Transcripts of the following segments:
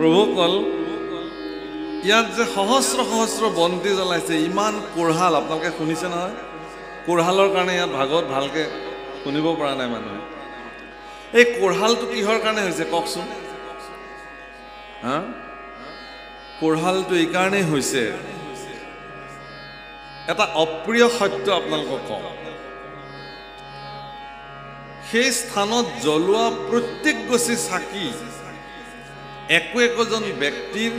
প্ৰভু কল ইয়াত যে সহস্ৰ সহস্ৰ বন্তি জ্বলাইছে, ইমান কোঢ়াল, আপোনালোকে শুনিছে নহয়? কোঢ়ালৰ কাৰণে ইয়াত ভাগৱত ভালকৈ শুনিব পৰা নাই মানুহে। এই কোঢ়ালটো কিহৰ কাৰণে হৈছে কওকচোন? হা, কোঢ়ালটো এইকাৰণেই হৈছে, এটা অপ্ৰিয় সত্য আপোনালোকক কওঁ, সেই স্থানত জ্বলোৱা প্ৰত্যেক গছি চাকি একো একোজন ব্যক্তিৰ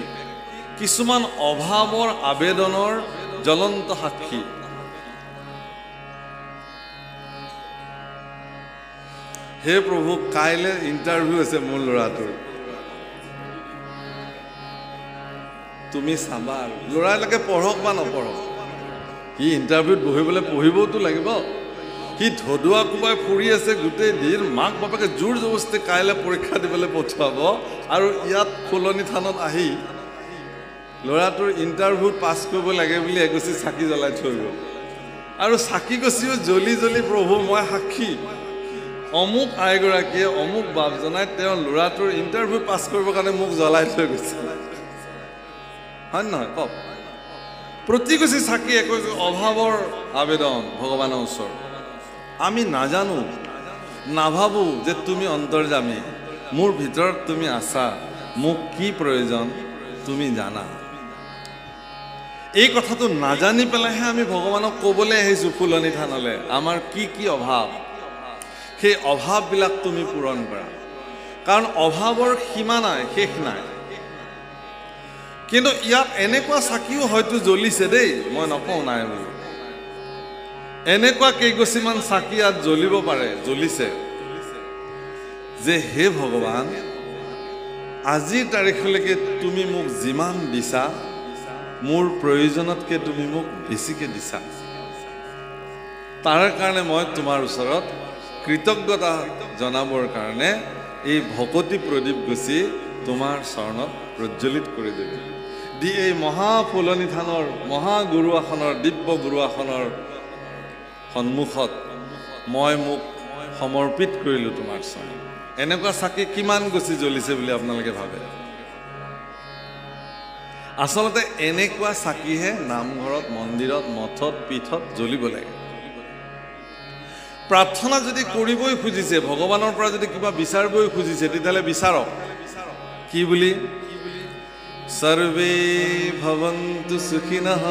কিছুমান অভাৱৰ আবেদনৰ জ্বলন্ত সাক্ষী। হে প্ৰভু, কাইলৈ ইণ্টাৰভিউ আছে মোৰ ল'ৰাটোৰ, তুমি চাবা। আৰু ল'ৰালৈকে পঢ়ক বা নপঢ়ক, সি ইণ্টাৰভিউত বহিবলৈ পঢ়িবওতো লাগিব। সি ধদুৱা কোবাই ফুৰি আছে গোটেই দিন, মাক বাপেকে জোৰ জবস্তি কাইলৈ পৰীক্ষা দিবলৈ পঠোৱাব, আৰু ইয়াত ফুলনি থানত আহি ল'ৰাটোৰ ইণ্টাৰভিউত পাছ কৰিব লাগে বুলি এগছি চাকি জ্বলাই থৈ গ'ল। আৰু চাকি গছিও জ্বলি জ্বলি, প্ৰভু মই সাক্ষী, অমুক আইগৰাকীয়ে অমুক বাপ জনাই তেওঁৰ ল'ৰাটোৰ ইণ্টাৰভিউ পাছ কৰিবৰ কাৰণে মোক জ্বলাই থৈ গৈছে। হয় নহয় কওক? প্ৰতিগছি চাকি একো অভাৱৰ আবেদন ভগৱানৰ ওচৰত। আমি নাজানো, নাভাবোঁ যে তুমি অন্তৰ্যামী, মোৰ ভিতৰত তুমি আছা, মোক কি প্ৰয়োজন তুমি জানা। এই কথাটো নাজানি পেলাইহে আমি ভগৱানক ক'বলৈ আহিছোঁ ফুলনি থানলৈ, আমাৰ কি কি অভাৱ, সেই অভাৱবিলাক তুমি পূৰণ কৰা। কাৰণ অভাৱৰ সীমা নাই, শেষ নাই। কিন্তু ইয়াত এনেকুৱা চাকিও হয়তো জ্বলিছে দেই, মই নকওঁ নাই বুলি। এনেকুৱা কেইগছিমান চাকি ইয়াত জ্বলিব পাৰে, জ্বলিছে, যে হে ভগৱান, আজিৰ তাৰিখলৈকে তুমি মোক যিমান দিছা, মোৰ প্ৰয়োজনতকৈ তুমি মোক বেছিকৈ দিছা। তাৰ কাৰণে মই তোমাৰ ওচৰত কৃতজ্ঞতা জনাবৰ কাৰণে এই ভকতি প্ৰদীপ গছি তোমাৰ চৰণত প্ৰজ্বলিত কৰি দিবি দি এই মহা ফুলনি থানৰ মহাগুৰু আসনৰ দিব্য গুৰু আসনৰ সন্মুখত মই মোক সমৰ্পিত কৰিলোঁ তোমাৰ চৰণত। এনেকুৱা চাকি কিমান গছি জ্বলিছে বুলি আপোনালোকে ভাবে? আচলতে এনেকুৱা চাকিহে নামঘৰত, মন্দিৰত, মঠত, পীঠত জ্বলিব লাগে। প্ৰাৰ্থনা যদি কৰিবই খুজিছে, ভগৱানৰ পৰা যদি কিবা বিচাৰিবই খুজিছে, তেতিয়াহ'লে বিচাৰক। কি বুলি? সৰ্বে ভৱন্তু সুখিনঃ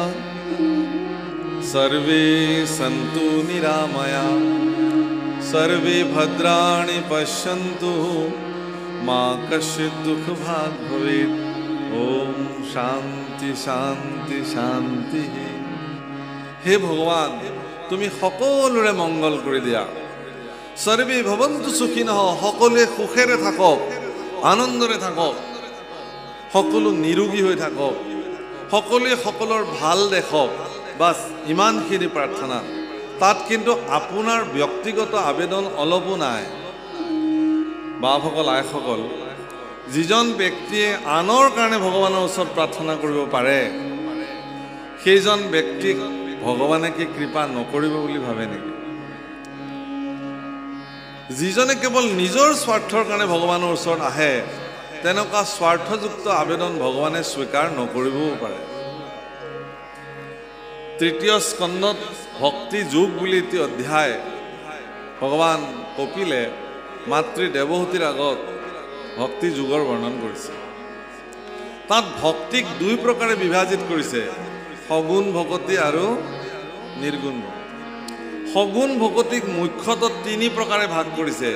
সৰ্বে সন্তু নিৰাময়া সৰ্বে ভদ্ৰাণি পশ্যন্তু মা কশ্চিৎ দুঃখভাগ্ ভৱেৎ। ওম শান্তি শান্তি শান্তি। হে ভগৱান, তুমি সকলোৰে মংগল কৰি দিয়া। সৰ্বে ভৱন্তু সুখিনঃ, সকলোৱে সুখেৰে থাকক, আনন্দৰে থাকক, সকলো নিৰোগী হৈ থাকক, সকলোৱে সকলৰ ভাল দেখক। বাছ ইমানখিনি প্ৰাৰ্থনা। তাত কিন্তু আপোনাৰ ব্যক্তিগত আবেদন অলপো নাই। বাপসকল, আইসকল, যিজন ব্যক্তিয়ে আনৰ কাৰণে ভগৱানৰ ওচৰত প্ৰাৰ্থনা কৰিব পাৰে, সেইজন ব্যক্তিক ভগৱানে কি কৃপা নকৰিব বুলি ভাবে নেকি? যিজনে কেৱল নিজৰ স্বাৰ্থৰ কাৰণে ভগৱানৰ ওচৰত আহে, তেনেকুৱা স্বাৰ্থযুক্ত আবেদন ভগৱানে স্বীকাৰ নকৰিবও পাৰে। তৃতীয় স্কন্ধত ভক্তি যোগ বুলি এটি অধ্যায় ভগৱান কপিলে মাতৃ দেৱহূতিৰ আগত ভক্তি যোগৰ বৰ্ণন কৰিছে। তাত ভক্তিক দুই প্ৰকাৰে বিভাজিত কৰিছে, সগুণ ভকতি আৰু নিৰ্গুণ ভকতি। সগুণ ভকতিক মুখ্যতঃ তিনি প্ৰকাৰে ভাগ কৰিছে,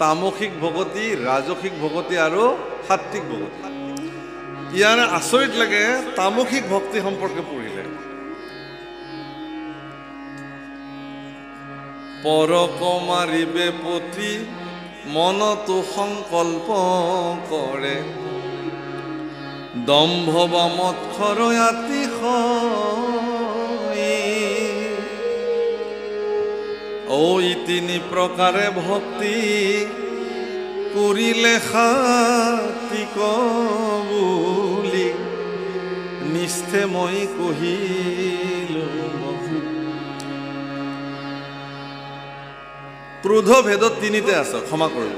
তামসিক ভকতি, ৰাজসিক ভকতি আৰু সাত্বিক ভকতি। ইয়াৰে আচৰিত লাগে তামসিক ভক্তি সম্পৰ্কে পঢ়িলে। পৰক মাৰিবে পতি মনতো সংকল্প কৰে, দম্ভ বা মৎসৰ অতিশয়। ঐ তিনি প্ৰকাৰে ভক্তি কৰিলে সাত্বিক বুলি, নিষ্ঠে মই কহিলো। ক্ৰোধ ভেদত তিনিতে আছে, ক্ষমা কৰিব।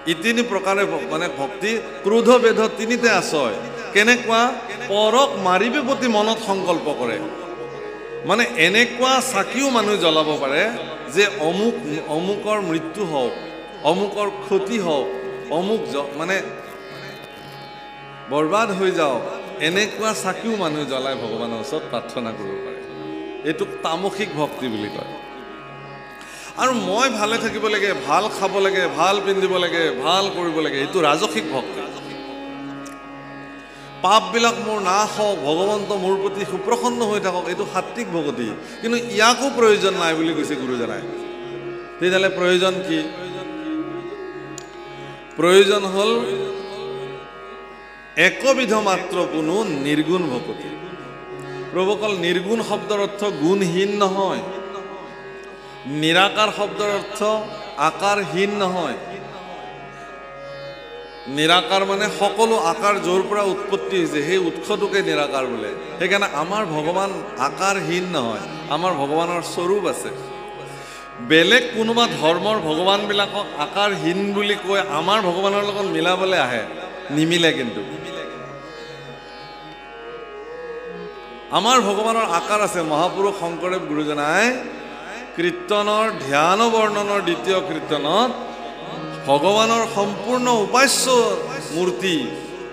তিনি প্ৰকাৰে মানে ভক্তি ক্ৰোধ বেধ তিনিতে আছয় কেনেকুৱা পৰক মাৰিবে প্ৰতি মনত সংকল্প কৰে মানে এনেকুৱা চাকিও মানুহ জ্বলাব পাৰে যে অমুকৰ মৃত্যু হওক অমুকৰ ক্ষতি হওক অমুক মানে বৰবাদ হৈ যাওক এনেকুৱা চাকিও মানুহ জ্বলাই ভগৱানৰ ওচৰত প্ৰাৰ্থনা কৰিব পাৰে এইটোক তামসিক ভক্তি বুলি কয় আৰু মই ভালে থাকিব লাগে ভাল খাব লাগে ভাল পিন্ধিব লাগে ভাল কৰিব লাগে এইটো ৰাজসিক ভক্তি পাপবিলাক মোৰ নাশ হওক ভগৱন্ত মোৰ প্ৰতি সুপ্ৰসন্ন হৈ থাকক এইটো সাত্বিক ভক্তি কিন্তু ইয়াকো প্ৰয়োজন নাই বুলি কৈছে গুৰুজনাই তেতিয়াহ'লে প্ৰয়োজন কি প্ৰয়োজন হ'ল একবিধ মাত্ৰ কোনো নিৰ্গুণ ভক্তি প্ৰভুকল নিৰ্গুণ শব্দৰ অৰ্থ গুণহীন নহয় নিৰাকাৰ শব্দৰ অৰ্থ আকাৰহীন নহয় নিৰাকাৰ মানে সকলো আকাৰ য'ৰ পৰা উৎপত্তি হৈছে সেই উৎসটোকে নিৰাকাৰ বোলে সেইকাৰণে আমাৰ ভগৱান আকাৰহীন নহয় আমাৰ ভগৱানৰ স্বৰূপ আছে বেলেগ কোনোবা ধৰ্মৰ ভগৱানবিলাকক আকাৰহীন বুলি কৈ আমাৰ ভগৱানৰ লগত মিলাবলৈ আহে নিমিলে কিন্তু আমাৰ ভগৱানৰ আকাৰ আছে মহাপুৰুষ শংকৰদেৱ গুৰুজনাই কীৰ্তনৰ ধ্যান বৰ্ণনৰ দ্বিতীয় কীৰ্তনত ভগৱানৰ সম্পূৰ্ণ উপাস্য মূৰ্তি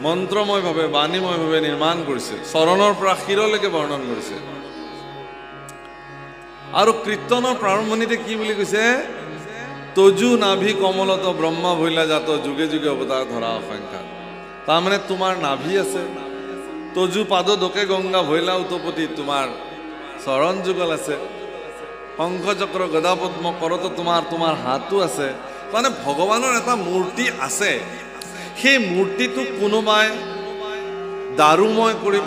মন্ত্ৰময়ভাৱে বাণীময়ভাৱে নিৰ্মাণ কৰিছে চৰণৰ পৰা শিৰলৈকে বৰ্ণন কৰিছে আৰু কীৰ্তনৰ প্ৰাৰম্ভণিতে কি বুলি কৈছে তজু নাভি কমলত ব্ৰহ্মা ভৈলা জাত যুগে যুগে অৱতাৰ ধৰা অসংখ্যা তাৰমানে তোমাৰ নাভি আছে তজু পাদ দোকে গংগা ভৈলা উতপতি তোমাৰ চৰণ যুগল আছে শংখ চক্ৰ গদা পদ্ম কৰত তোমাৰ হাতো আছে মানে ভগৱানৰ এটা মূৰ্তি আছে সেই মূৰ্তিটোক কোনোবাই দাৰুময় কৰি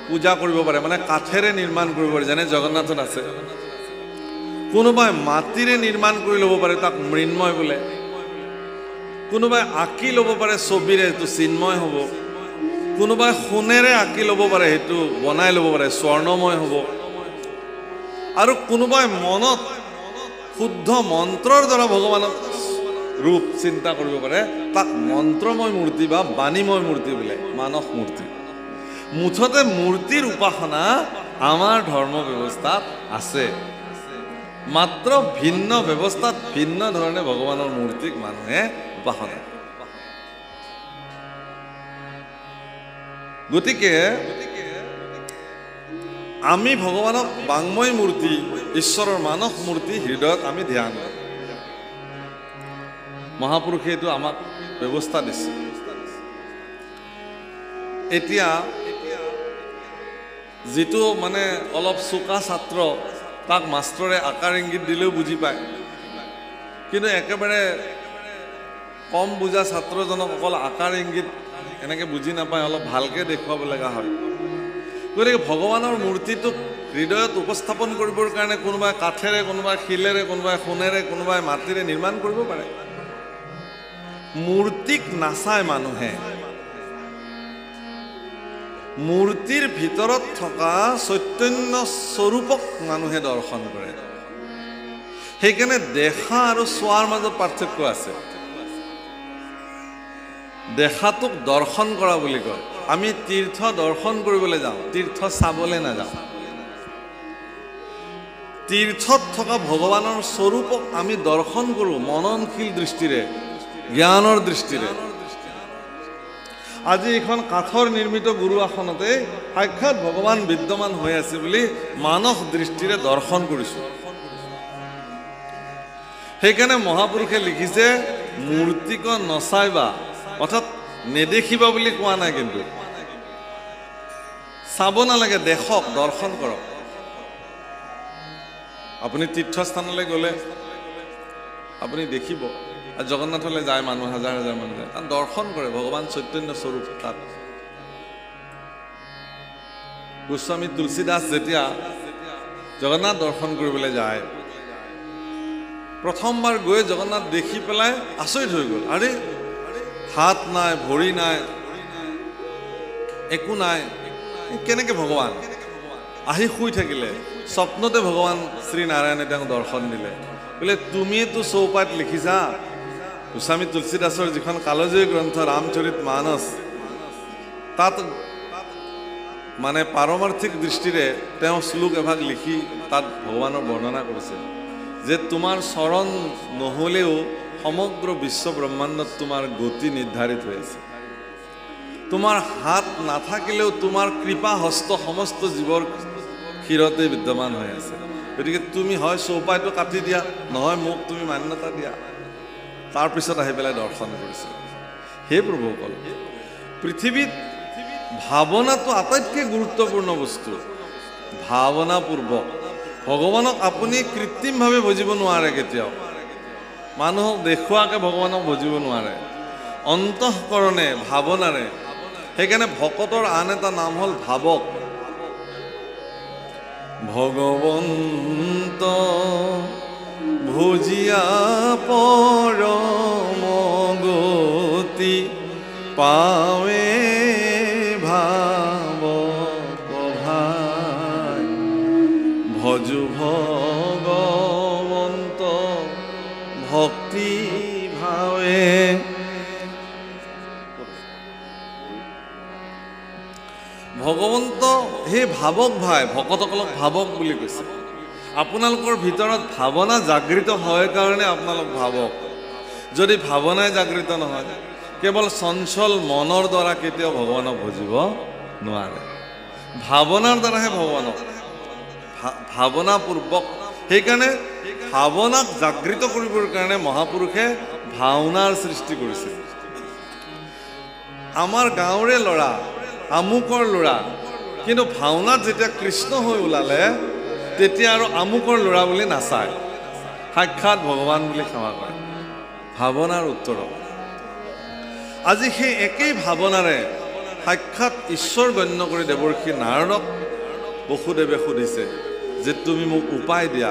পূজা কৰিব পাৰে মানে কাঠেৰে নিৰ্মাণ কৰিব পাৰে যেনে জগন্নাথত আছে কোনোবাই মাটিৰে নিৰ্মাণ কৰি ল'ব পাৰে তাক মৃন্ময় বোলে কোনোবাই আঁকি ল'ব পাৰে ছবিৰে সেইটো চিন্ময় হ'ব কোনোবাই সোণেৰে আঁকি ল'ব পাৰে সেইটো বনাই ল'ব পাৰে স্বৰ্ণময় হ'ব আৰু কোনোবাই মনত শুদ্ধ মন্ত্ৰৰ দ্বাৰা ভগৱানক ৰূপ চিন্তা কৰিব পাৰে তাক মন্ত্ৰময় মূৰ্তি বা বাণীময় মূৰ্তি বোলে মানস মূৰ্তি মুঠতে মূৰ্তিৰ উপাসনা আমাৰ ধৰ্ম ব্যৱস্থাত আছে মাত্ৰ ভিন্ন ব্যৱস্থাত ভিন্ন ধৰণে ভগৱানৰ মূৰ্তিক মানুহে উপাসনা গতিকে আমি ভগৱানক বাংময় মূৰ্তি ঈশ্বৰৰ মানস মূৰ্তি হৃদয়ত আমি ধ্যান কৰোঁ মহাপুৰুষে এইটো আমাক ব্যৱস্থা দিছে এতিয়া যিটো মানে অলপ চোকা ছাত্ৰ তাক মাষ্টৰে আকাৰ ইংগিত দিলেও বুজি পায় কিন্তু একেবাৰে কম বুজা ছাত্ৰজনক অকল আকাৰ ইংগিত এনেকৈ বুজি নাপায় অলপ ভালকৈ দেখুৱাব লগা হয় গতিকে ভগৱানৰ মূৰ্তিটোক হৃদয়ত উপস্থাপন কৰিবৰ কাৰণে কোনোবাই কাঠেৰে কোনোবাই শিলেৰে কোনোবাই সোণেৰে কোনোবাই মাটিৰে নিৰ্মাণ কৰিব পাৰে মূৰ্তিক নাচায় মানুহে মূৰ্তিৰ ভিতৰত থকা চৈতন্য স্বৰূপক মানুহে দৰ্শন কৰে সেইকাৰণে দেখা আৰু চোৱাৰ মাজত পাৰ্থক্য আছে দেখাটোক দৰ্শন কৰা বুলি কয় আমি তীৰ্থ দৰ্শন কৰিবলৈ যাওঁ তীৰ্থ চাবলৈ নাযাওঁ তীৰ্থত থকা ভগৱানৰ স্বৰূপক আমি দৰ্শন কৰোঁ মননশীল দৃষ্টিৰে জ্ঞানৰ দৃষ্টিৰে আজি এইখন কাঠৰ নিৰ্মিত গুৰু আসনতে সাক্ষাৎ ভগৱান বিদ্যমান হৈ আছে বুলি মানস দৃষ্টিৰে দৰ্শন কৰিছোঁ সেইকাৰণে মহাপুৰুষে লিখিছে মূৰ্তিক নচাইবা অৰ্থাৎ নেদেখিবা বুলি কোৱা নাই কিন্তু চাব নালাগে দেখক দৰ্শন কৰক আপুনি তীৰ্থস্থানলৈ গ'লে আপুনি দেখিব জগন্নাথলৈ যায় মানুহ হাজাৰ হাজাৰ মানুহ যায় তাত দৰ্শন কৰে ভগৱান চৈতন্য স্বৰূপ তাত গোস্বামী তুলসীদাস যেতিয়া জগন্নাথ দৰ্শন কৰিবলৈ যায় প্ৰথমবাৰ গৈ জগন্নাথ দেখি পেলাই আচৰিত হৈ গ'ল আৰে হাত নাই ভৰি নাই একো নাই কেনেকৈ ভগৱান আহি শুই থাকিলে স্বপ্নতে ভগৱান শ্ৰী নাৰায়ণে তেওঁক দৰ্শন দিলে বোলে তুমিয়েতো চৌপাত লিখিছা গোস্বামী তুলসীদাসৰ যিখন কালজয়ী গ্ৰন্থ ৰামচৰিত মানস, তাত মানে পাৰমাৰ্থিক দৃষ্টিৰে তেওঁ শ্লোক এভাগ লিখি তাত ভগৱানৰ বৰ্ণনা কৰিছে যে তোমাৰ চৰণ নহ'লেও সমগ্ৰ বিশ্ব ব্ৰহ্মাণ্ডত তোমাৰ গতি নিৰ্ধাৰিত হৈ আছে। তোমাৰ হাত নাথাকিলেও তোমাৰ কৃপা হস্ত সমস্ত জীৱৰ ক্ষীৰতে বিদ্যমান হৈ আছে। গতিকে তুমি হয় চৌপাইটো কাটি দিয়া, নহয় মোক তুমি মান্যতা দিয়া। তাৰপিছত আহি পেলাই দৰ্শন কৰিছে। হে প্ৰভুসকল, পৃথিৱীত ভাৱনাটো আটাইতকৈ গুৰুত্বপূৰ্ণ বস্তু। ভাৱনাপূৰ্বক ভগৱানক আপুনি কৃত্ৰিমভাৱে বুজিব নোৱাৰে কেতিয়াও। মানুহক দেখুৱাকৈ ভগৱানক বুজিব নোৱাৰে, অন্তঃকৰণে ভাৱনাৰে। সেইকাৰণে ভকতৰ আন এটা নাম হ'ল ভাৱক। ভগৱন্ত ভুজিয়া পৰম গতি পাৱে ভাৱ কভাই ভজু ভগৱন্ত ভক্তি ভাৱে। ভগৱন্ত সেই ভাৱক ভাই, ভকতসকলক ভাৱক বুলি কৈছে। আপোনালোকৰ ভিতৰত ভাৱনা জাগৃত হয় কাৰণে আপোনালোক ভাৱক। যদি ভাৱনাই জাগৃত নহয়, কেৱল চঞ্চল মনৰ দ্বাৰা কেতিয়াও ভগৱানক বুজিব নোৱাৰে। ভাৱনাৰ দ্বাৰাহে ভগৱানক, ভাৱনাপূৰ্বক। সেইকাৰণে ভাৱনাক জাগৃত কৰিবৰ কাৰণে মহাপুৰুষে ভাওনাৰ সৃষ্টি কৰিছিল। আমাৰ গাঁৱৰে ল'ৰা, আমুকৰ ল'ৰা, কিন্তু ভাওনাত যেতিয়া কৃষ্ণ হৈ ওলালে তেতিয়া আৰু আমুকৰ ল'ৰা বুলি নাচায়, সাক্ষাৎ ভগৱান বুলি সেৱা কৰে। ভাৱনাৰ উত্তৰত আজি সেই একেই ভাৱনাৰে সাক্ষাৎ ঈশ্বৰ গণ্য কৰি দেৱৰ্ষি নাৰদক বসুদেৱে সুধিছে যে তুমি মোক উপায় দিয়া,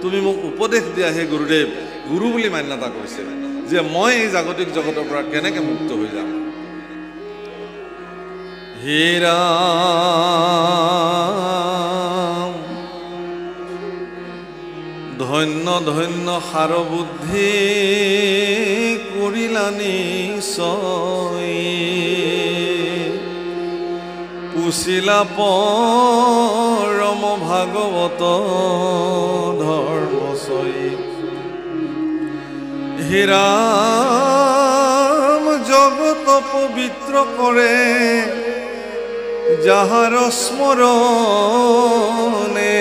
তুমি মোক উপদেশ দিয়া হে গুৰুদেৱ। গুৰু বুলি মান্যতা কৰিছে যে মই এই জাগতিক জগতৰ পৰা কেনেকৈ মুক্ত হৈ যাম। হে ৰাম ধন্য ধন্য সাৰ বুদ্ধি কৰিলানি চয়, পুছিলা পৰম ভাগৱত ধৰ্মচয়। হে ৰাম জগত পবিত্ৰ কৰে যাহাৰ স্মৰণে,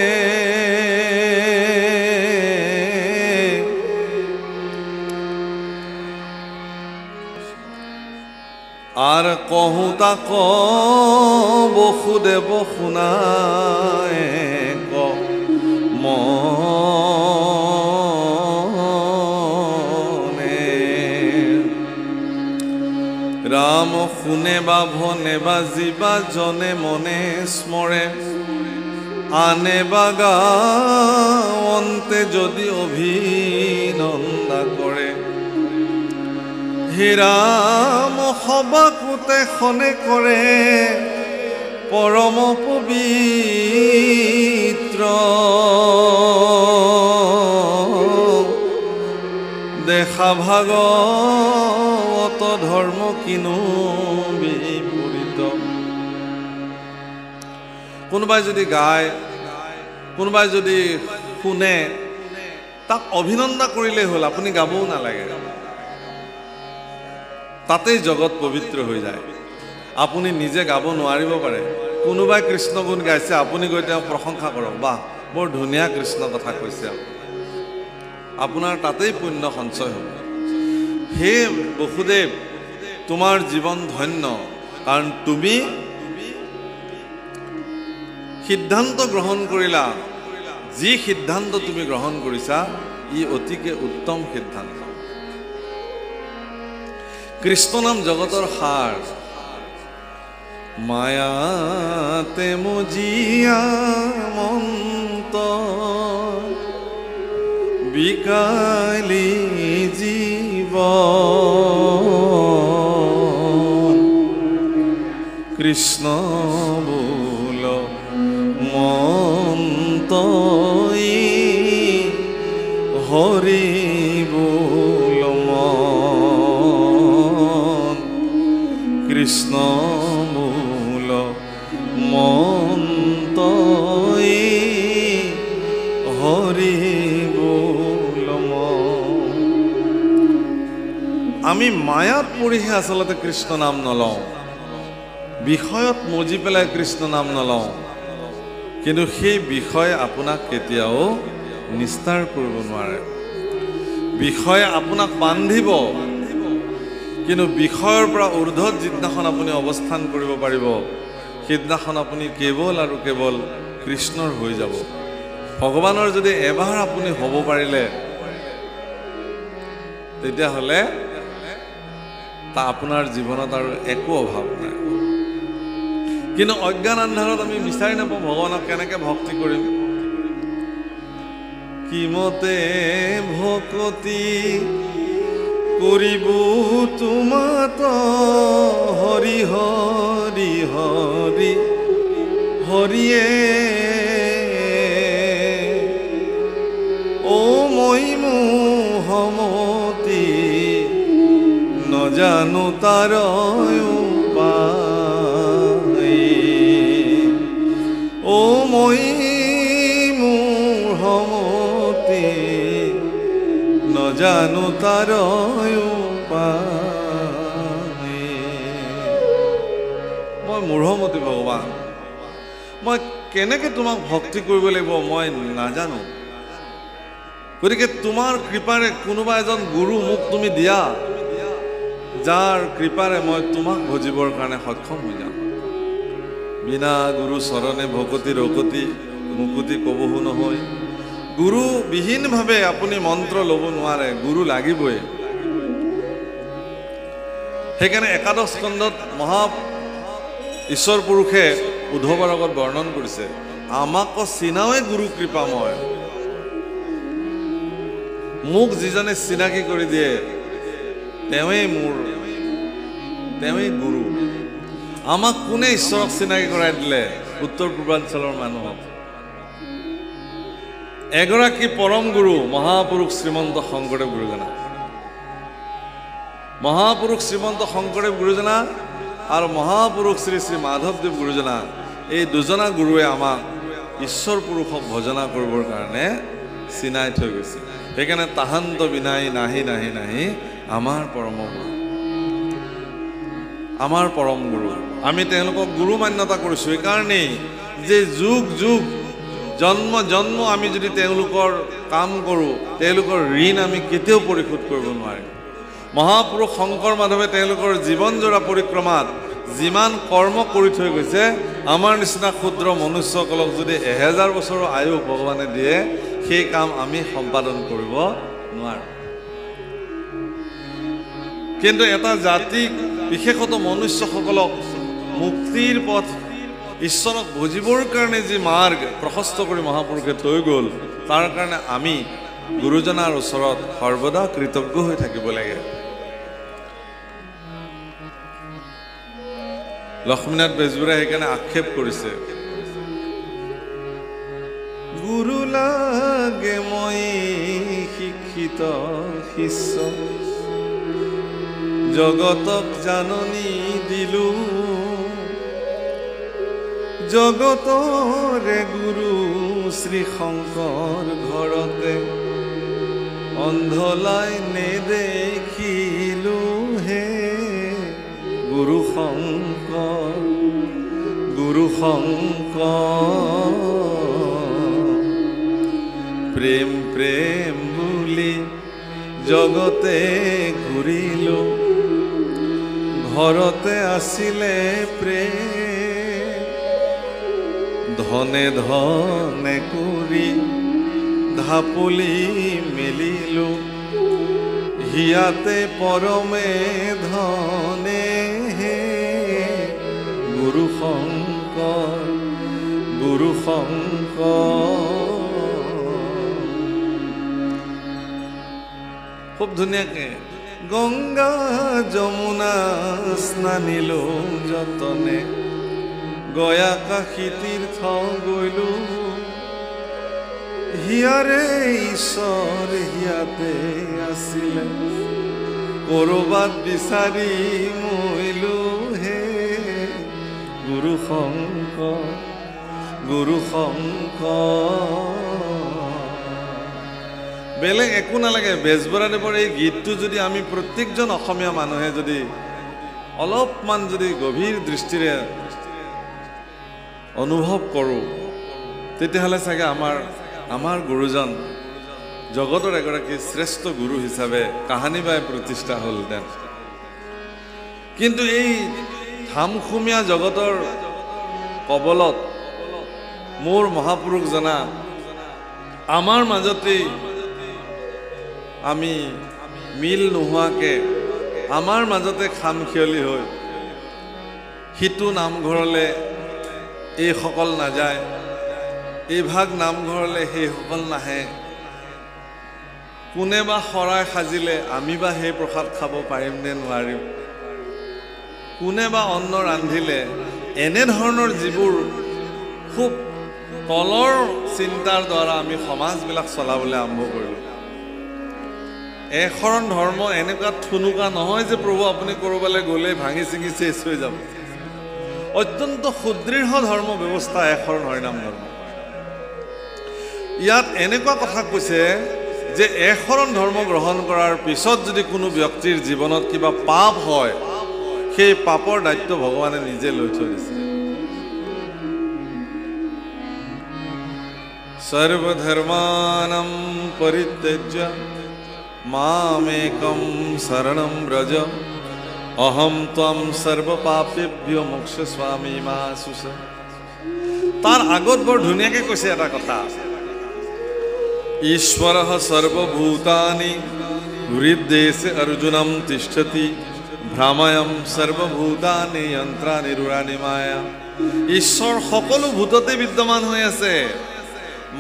আৰ কহু তাক বসুদেৱ শুনায় ক মনে। ৰাম শুনে বা ভনে বা জীৱা জনে মনে স্মৰে, আনে বা গাৱন্তে যদি অভিনন্দা কৰে। হে ৰাম সবাকোতে খনে কৰে পৰম পবিত্ৰ, দেখা ভাগৱত ধৰ্ম কিনো বিপৰীত। কোনোবাই যদি গায়, কোনোবাই যদি শুনে, তাক অভিনন্দন কৰিলেই হ'ল, আপুনি গাবও নালাগে। তাতেই জগত পবিত্ৰ হৈ যায়। আপুনি নিজে গাব নোৱাৰিব পাৰে, কোনোবাই কৃষ্ণ গুণ গাইছে, আপুনি গৈ তেওঁক প্ৰশংসা কৰক, বাহ বৰ ধুনীয়া কৃষ্ণ কথা কৈছে, আপোনাৰ তাতেই পুণ্য সঞ্চয় হ'ব। হে বসুদেৱ, তোমাৰ জীৱন ধন্য, কাৰণ তুমি সিদ্ধান্ত গ্ৰহণ কৰিলা। যি সিদ্ধান্ত তুমি গ্ৰহণ কৰিছা ই অতিকে উত্তম সিদ্ধান্ত। কৃষ্ণ নাম জগতৰ সাৰ, মায়াতে মজিয়া মন্ত বিকালি জীৱ, কৃষ্ণ বোল মন্ত হৰি বোল মন। কৃষ্ণ মূল মন্তই হৰি বোল আমি মায়াত পৰিহে আচলতে কৃষ্ণ নাম নলওঁ বিষয়ত মজি পেলাই কৃষ্ণ নাম নলওঁ কিন্তু সেই বিষয় আপোনাক কেতিয়াও নিস্তাৰ কৰিব নোৱাৰে বিষয় আপোনাক বান্ধিব কিন্তু বিষয়ৰ পৰা ঊৰ্ধত যিদিনাখন আপুনি অৱস্থান কৰিব পাৰিব সেইদিনাখন আপুনি কেৱল আৰু কেৱল কৃষ্ণৰ হৈ যাব ভগৱানৰ যদি এবাৰ আপুনি হ'ব পাৰিলে তেতিয়াহ'লে তা আপোনাৰ জীৱনত আৰু একো অভাৱ নাই কিন্তু অজ্ঞান আন্ধাৰত আমি বিচাৰি নাপাওঁ ভগৱানক কেনেকৈ ভক্তি কৰিম কিমতে ভকতি কৰিব তোমাত হৰি হৰি হৰি হৰিয়ে ও মই মোহমতি নজানো তাৰ উপায় ও মই মোহমতি নজানো তাৰ উপায় মই মূঢ়মতি ভগৱান মই কেনেকৈ তোমাক ভক্তি কৰিব লাগিব মই নাজানো গতিকে তোমাৰ কৃপাৰে কোনোবা এজন গুৰু মোক তুমি দিয়া যাৰ কৃপাৰে মই তোমাক ভজিবৰ কাৰণে সক্ষম হৈ যাম বিনা গুৰু চৰণে ভকতি ৰকতি মুকুতি কবহু নহয় গুৰু বিহীনভাৱে আপুনি মন্ত্ৰ ল'ব নোৱাৰে গুৰু লাগিবই সেইকাৰণে একাদশ স্কন্ধত মহা ঈশ্বৰ পুৰুষে উদ্ধৱৰ আগত বৰ্ণন কৰিছে আমাক চিনাওৱে গুৰু কৃপাময় মোক যিজনে চিনাকি কৰি দিয়ে তেওঁৱেই গুৰু আমাক কোনে ঈশ্বৰক চিনাকি কৰাই দিলে উত্তৰ পূৰ্বাঞ্চলৰ মানুহক এগৰাকী পৰম গুৰু মহাপুৰুষ শ্ৰীমন্ত শংকৰদেৱ গুৰুজনা মহাপুৰুষ শ্ৰীমন্ত শংকৰদেৱ গুৰুজনা আৰু মহাপুৰুষ শ্ৰী শ্ৰী মাধৱদেৱ গুৰুজনা এই দুজনা গুৰুৱে আমাক ঈশ্বৰ পুৰুষক ভজনা কৰিবৰ কাৰণে চিনাই থৈ গৈছে সেইকাৰণে তাহান্ত বিনাই নাহি নাহি নাহি আমাৰ পৰম গুৰু আমি তেওঁলোকক গুৰু মান্যতা কৰিছোঁ এইকাৰণেই যে যুগ যুগ জন্ম জন্ম আমি যদি তেওঁলোকৰ কাম কৰোঁ তেওঁলোকৰ ঋণ আমি কেতিয়াও পৰিশোধ কৰিব নোৱাৰিম মহাপুৰুষ শংকৰ মাধৱে তেওঁলোকৰ জীৱনজোৰা পৰিক্ৰমাত যিমান কৰ্ম কৰি থৈ গৈছে আমাৰ নিচিনা ক্ষুদ্ৰ মনুষ্যসকলক যদি 1000 বছৰৰ আয়ু ভগৱানে দিয়ে সেই কাম আমি সম্পাদন কৰিব নোৱাৰোঁ কিন্তু এটা জাতিক বিশেষত মনুষ্যসকলক মুক্তিৰ পথ ঈশ্বৰক ভজিবৰ কাৰণে যি মাৰ্গ প্ৰশস্ত কৰি মহাপুৰুষে থৈ গ'ল তাৰ কাৰণে আমি গুৰুজনাৰ ওচৰত সৰ্বদা কৃতজ্ঞ হৈ থাকিব লাগে লক্ষ্মীনাথ বেজবৰুৱাই সেইকাৰণে আক্ষেপ কৰিছে গুৰু লাগে মই শিক্ষিত শিষ্য জগতক জাননী দিলো জগতৰে গুৰু শ্ৰী শংকৰ ঘৰতে অন্ধলাই নেদেখিলো হে গুৰু শংকৰ প্ৰেম প্ৰেম বুলি জগতে ঘূৰিলো ঘৰতে আছিলে প্ৰেম ধনে ধনে কৰি ঢাপলি মেলিলো হিয়াতে পৰমে ধনে হে গুৰু শংকৰ খুব ধুনীয়াকে গংগা যমুনা স্নানিলো যতনে গয়া কাশী তীৰ্থ গৈলো হিয়াৰে ঈশ্বৰ হিয়াতে আছিলে কৰবাত বিচাৰি মইলো হে গুৰু শংকৰ গুৰু শংকৰ। বেলেগ একো নালাগে, বেজবৰাদেৱৰ এই গীতটো যদি আমি প্ৰত্যেকজন অসমীয়া মানুহে যদি অলপমান যদি গভীৰ দৃষ্টিৰে অনুভৱ কৰোঁ, তেতিয়াহ'লে চাগে আমাৰ গুৰুজন জগতৰ এগৰাকী শ্ৰেষ্ঠ গুৰু হিচাপে কাহানিবাই প্ৰতিষ্ঠা হ'লহেঁতেন। কিন্তু এই ধামখুমীয়া জগতৰ কবলত মোৰ মহাপুৰুষ জনা আমাৰ মাজতেই আমি মিল নোহোৱাকৈ আমাৰ মাজতে খামখিয়লি হৈ সিটো নামঘৰলৈ এইসকল নাযায়, এইভাগ নামঘৰলৈ সেইসকল নাহে, কোনে বা শৰাই সাজিলে আমি বা সেই প্ৰসাদ খাব পাৰিম নে নোৱাৰিম, কোনে বা অন্ন ৰান্ধিলে, এনেধৰণৰ যিবোৰ খুব তলৰ চিন্তাৰ দ্বাৰা আমি সমাজবিলাক চলাবলৈ আৰম্ভ কৰিলোঁ। এশৰণ ধৰ্ম এনেকুৱা ঠুনুকা নহয় যে প্ৰভু আপুনি ক'ৰবালৈ গ'লে ভাঙি ছিঙি চেচ হৈ যাব। অত্যন্ত সুদৃঢ় ধৰ্ম ব্যৱস্থা এশৰণ হৰিনাম ধৰ্ম। ইয়াত এনেকুৱা কথা কৈছে যে এশৰণ ধৰ্ম গ্ৰহণ কৰাৰ পিছত যদি কোনো ব্যক্তিৰ জীৱনত কিবা পাপ হয়, সেই পাপৰ দায়িত্ব ভগৱানে নিজে লৈ থৈ দিছে। সৰ্বধৰ্মানাম পৰিত্যজ্য মামেকম শৰণম ব্ৰজ অহম ত্বম সৰ্বপাপেভ্যো মোক্ষস্বামী মা সুচ। তাৰ আগত বৰ ধুনীয়াকৈ কৈছে এটা কথা, ঈশ্বৰঃ সৰ্বভূতানি হৃদ্দেশে অৰ্জুনম তিষ্ঠতি ভ্ৰাময়ম সৰ্বভূতানি যন্ত্ৰাণি ৰুৰাণি মায়া। ঈশ্বৰ সকলো ভূততে বিদ্যমান হৈ আছে।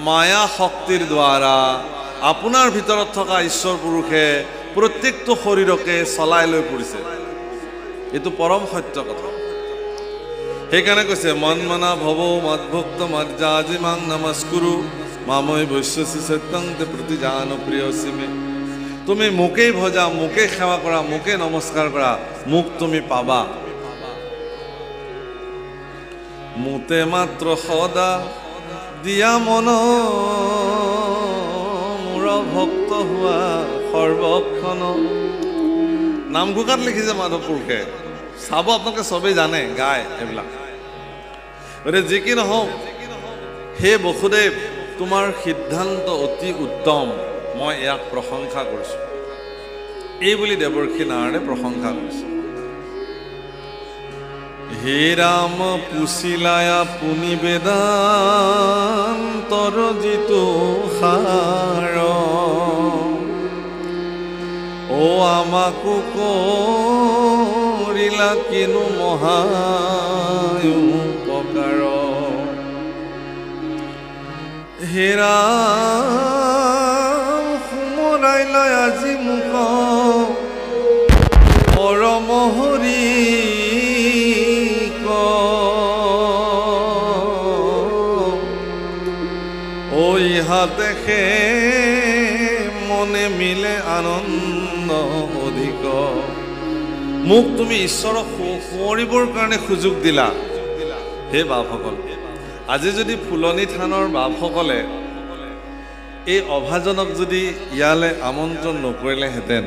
মায়া শক্তিৰ দ্বাৰা আপোনাৰ ভিতৰত থকা ঈশ্বৰ পুৰুষে প্ৰত্যেকটো শৰীৰকে চলাই লৈ ফুৰিছে। এইটো পৰম সত্য কথা। সেইকাৰণে কৈছে মন মনা ভৱ মদভুক্ত মজ্জাজিমাং নমস্কুৰু মামৈ বৈশ্যসি সত্যং তে প্ৰতি জান প্ৰিয়সি মে। তুমি মোকেই ভজা, মোকেই সেৱা কৰা, মোকেই নমস্কাৰ কৰা, মোক তুমি পাবা। মোতে মাত্ৰ সদা দিয়া মন মোৰ ভক্ত হোৱা সৰ্বক্ষণ। নামঘোষাত লিখিছে মাধৱ পুৰুষে, চাব আপোনালোকে চবেই জানে, গায় এইবিলাক। গতিকে যি কি নহওক, হে বসুদেৱ তোমাৰ সিদ্ধান্ত অতি উত্তম, মই ইয়াক প্ৰশংসা কৰিছোঁ। এই বুলি দেৱৰ্ষি নাৰায়ণে প্ৰশংসা কৰিছে। হে ৰাম পুছিলায়া পুনি বেদান্তৰ যিটো সাৰ, ও আমাকো কৰিলা কিনো মহায়ুপকাৰ। হে ৰাম সুমৰাইলা আজি মোক পৰম হৰি দেখে মনে মিলে আনন্দ অধিক। মোক তুমি ঈশ্বৰক সোঁৱৰিবৰ কাৰণে সুযোগ দিলা। হে বাপসকল, আজি যদি ফুলনি থানৰ বাপসকলে এই অভাজনক যদি ইয়ালৈ আমন্ত্ৰণ নকৰিলেহেঁতেন,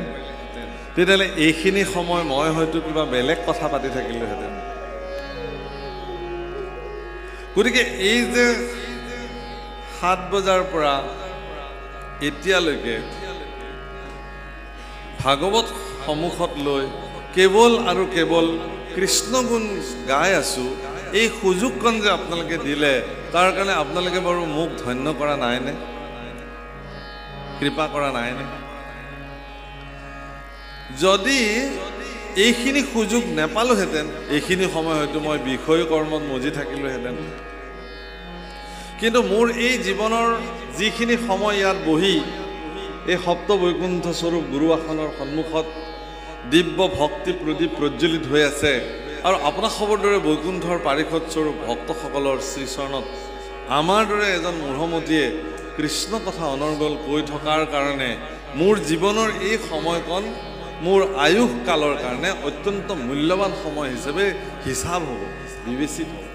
তেতিয়াহ'লে এইখিনি সময় মই হয়তো কিবা বেলেগ কথা পাতি থাকিলোহেঁতেন। গতিকে এই যে 7 বজাৰ পৰা এতিয়ালৈকে ভাগৱত সন্মুখত লৈ কেৱল আৰু কেৱল কৃষ্ণ গুণ গাই আছোঁ, এই সুযোগকণ যে আপোনালোকে দিলে, তাৰ কাৰণে আপোনালোকে বাৰু মোক ধন্য কৰা নাইনে? কৃপা কৰা নাইনে? যদি এইখিনি সুযোগ নেপালোহেঁতেন, এইখিনি সময় হয়তো মই বিষয় কৰ্মত মজি থাকিলোহেঁতেন। কিন্তু মোৰ এই জীৱনৰ যিখিনি সময় ইয়াত বহি এই সপ্ত বৈকুণ্ঠ স্বৰূপ গুৰু আসনৰ সন্মুখত দিব্য ভক্তি প্ৰদীপ প্ৰজ্বলিত হৈ আছে, আৰু আপোনাসৱৰ দৰে বৈকুণ্ঠৰ পাৰিষদ স্বৰূপ ভক্তসকলৰ শ্ৰীচৰণত আমাৰ দৰে এজন মূঢ়মতীয়ে কৃষ্ণ কথা অনৰ্গল কৈ থকাৰ কাৰণে মোৰ জীৱনৰ এই সময়কণ মোৰ আয়ুস কালৰ কাৰণে অত্যন্ত মূল্যৱান সময় হিচাপে হিচাপ হ'ব, বিবেচিত হ'ব।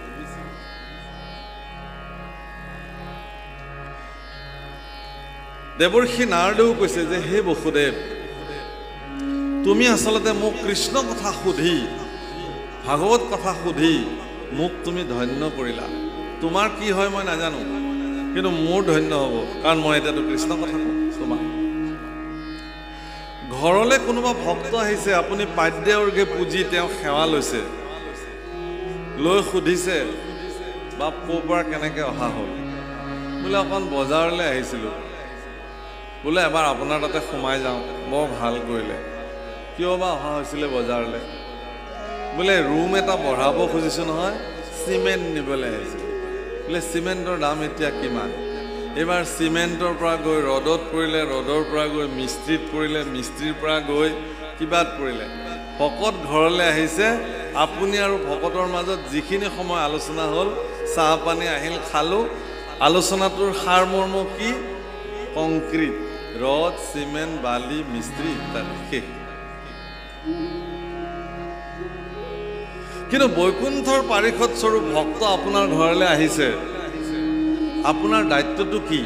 দেৱৰ্ষি নাৰদেও কৈছে যে হে বসুদেৱ, তুমি আচলতে মোক কৃষ্ণ কথা সুধি, ভাগৱত কথা সুধি মোক তুমি ধন্য কৰিলা। তোমাৰ কি হয় মই নাজানো, কিন্তু মোৰ ধন্য হ'ব, কাৰণ মই এতিয়াতো কৃষ্ণ কথা কওঁ তোমাক। ঘৰলৈ কোনোবা ভক্ত আহিছে, আপুনি পাদ্যৰ্ঘে পূজি তেওঁ সেৱা লৈছে, লৈ সুধিছে বাপ ক'ৰ পৰা কেনেকৈ অহা হ'ল? বোলে অকণ বজাৰলৈ আহিছিলোঁ, বোলে এবাৰ আপোনাৰ তাতে সোমাই যাওঁ, বৰ ভাল কৰিলে। কিয় বা অহা হৈছিলে বজাৰলৈ? বোলে ৰুম এটা বঢ়াব খুজিছোঁ নহয়, চিমেণ্ট নিবলৈ আহিছিলোঁ। বোলে চিমেণ্টৰ দাম এতিয়া কিমান? এইবাৰ চিমেণ্টৰ পৰা গৈ ৰ'দত পৰিলে, ৰ'দৰ পৰা গৈ মিস্ত্ৰীত পৰিলে, মিস্ত্ৰীৰ পৰা গৈ কিবাত পৰিলে। ভকত ঘৰলৈ আহিছে, আপুনি আৰু ভকতৰ মাজত যিখিনি সময় আলোচনা হ'ল, চাহ পানী আহিল, খালোঁ। আলোচনাটোৰ সাৰমৰ্ম কি? কংক্ৰিট, ৰদ, চিমেণ্ট, বালি, মিস্ত্ৰী ইত্যাদি, শেষ। কিন্তু বৈকুণ্ঠৰ পাৰিষদ স্বৰূপ ভক্ত আপোনাৰ ঘৰলৈ আহিছে, আপোনাৰ দায়িত্বটো কি?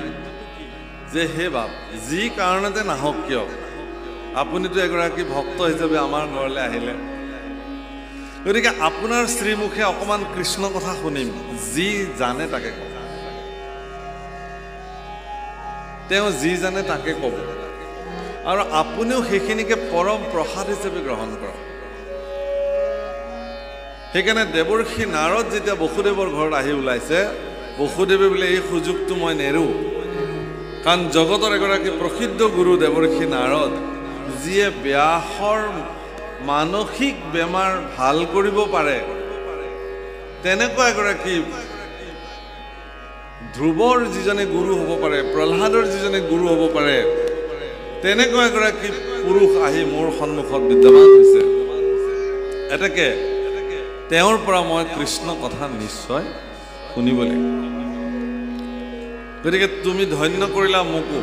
যে হে বাপ, যি কাৰণতে নাহক কিয়, আপুনিতো এগৰাকী ভক্ত হিচাপে আমাৰ ঘৰলৈ আহিলে, গতিকে আপোনাৰ শ্ৰীমুখে অকণমান কৃষ্ণ কথা শুনিম, যি জানে তাকে কওক। তেওঁ যি জানে তাকে ক'ব, আৰু আপুনিও সেইখিনিকে পৰম প্ৰসাদ হিচাপে গ্ৰহণ কৰক। সেইকাৰণে দেৱৰ্ষি নাৰদ যেতিয়া বসুদেৱৰ ঘৰত আহি ওলাইছে, বসুদেৱে বোলে এই সুযোগটো মই নেৰোঁ, কাৰণ জগতৰ এগৰাকী প্ৰসিদ্ধ গুৰু দেৱৰ্ষি নাৰদ, যিয়ে ব্যাসৰ মানসিক বেমাৰ ভাল কৰিব পাৰে, তেনেকুৱা এগৰাকী ধ্ৰুৱৰ যিজনে গুৰু হ'ব পাৰে, প্ৰহ্লাদৰ যিজনে গুৰু হ'ব পাৰে, তেনেকুৱা এগৰাকী পুৰুষ আহি মোৰ সন্মুখত বিদ্যমান হৈছে। এতেকে তেওঁৰ পৰা মই কৃষ্ণ কথা নিশ্চয় শুনিব লাগিব। গতিকে তুমি ধন্য কৰিলা মোকো,